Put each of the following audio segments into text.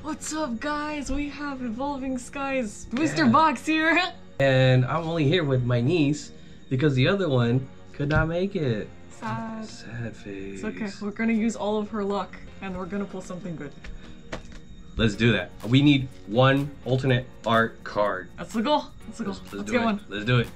What's up, guys? We have Evolving Skies booster box here. And I'm only here with my niece because the other one could not make it. Sad. Sad face. It's okay. We're gonna use all of her luck and we're gonna pull something good. Let's do that. We need one alternate art card. That's the goal. That's the goal. Let's get one. Let's do it.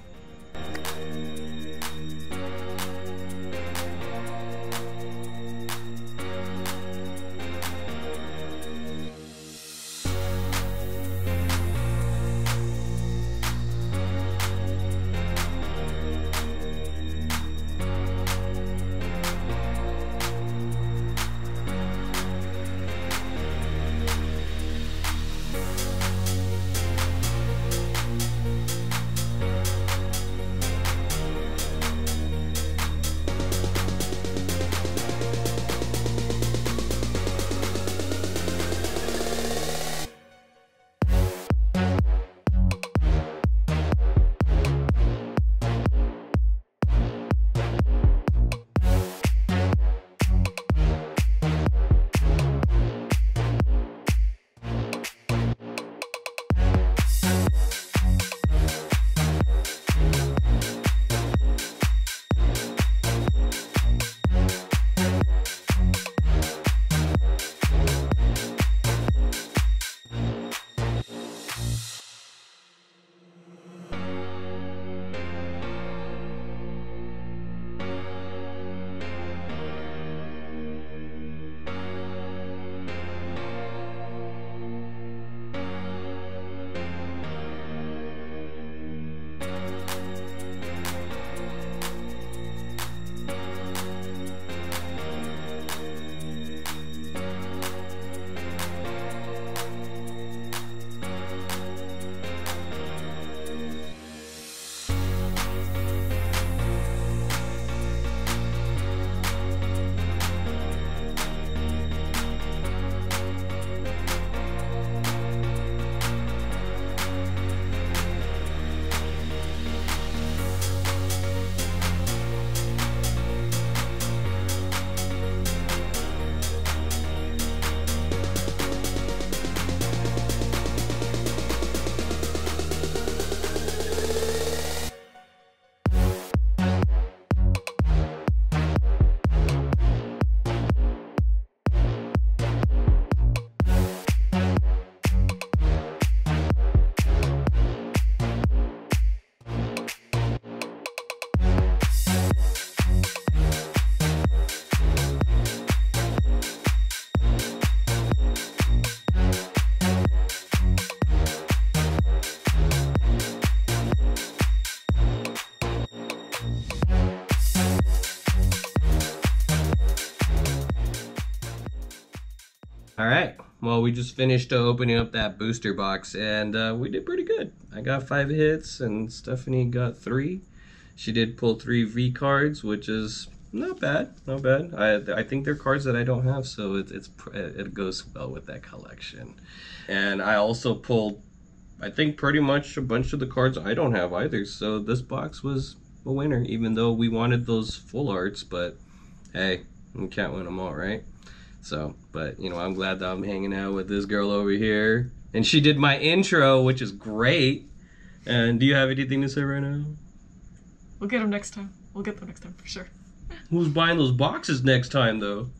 Alright, well, we just finished opening up that booster box and we did pretty good. I got 5 hits and Stephanie got 3. She did pull 3 V cards, which is not bad, not bad. I think they're cards that I don't have, so it goes well with that collection. And I also pulled, I think, pretty much a bunch of the cards I don't have either, so this box was a winner, even though we wanted those full arts, but hey, you can't win them all, right? So, but, you know, I'm glad that I'm hanging out with this girl over here. And she did my intro, which is great. And do you have anything to say right now? We'll get them next time. We'll get them next time for sure. Who's buying those boxes next time, though?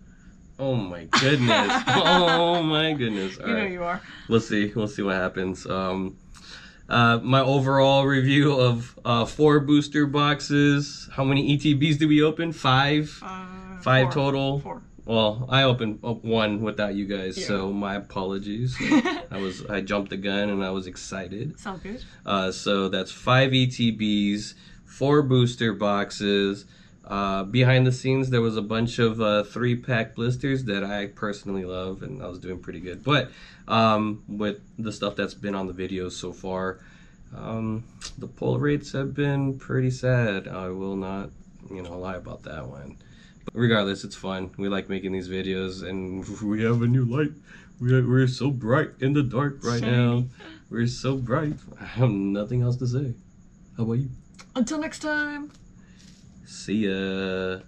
Oh, my goodness. Oh, my goodness. All you know right. you are. We'll see. We'll see what happens. My overall review of 4 booster boxes. How many ETBs did we open? 5? 5 4. total? 4. Well, I opened up 1 without you guys, Yeah. so my apologies. I jumped the gun and I was excited. Sound good? So that's 5 ETBs, 4 booster boxes. Behind the scenes, there was a bunch of 3-pack blisters that I personally love, and I was doing pretty good. But with the stuff that's been on the videos so far, the pull rates have been pretty sad. I will not, lie about that one. But regardless, it's fun. We like making these videos, and we have a new light. We're so bright in the dark right now. We're so bright. I have nothing else to say. How about you? Until next time. See ya.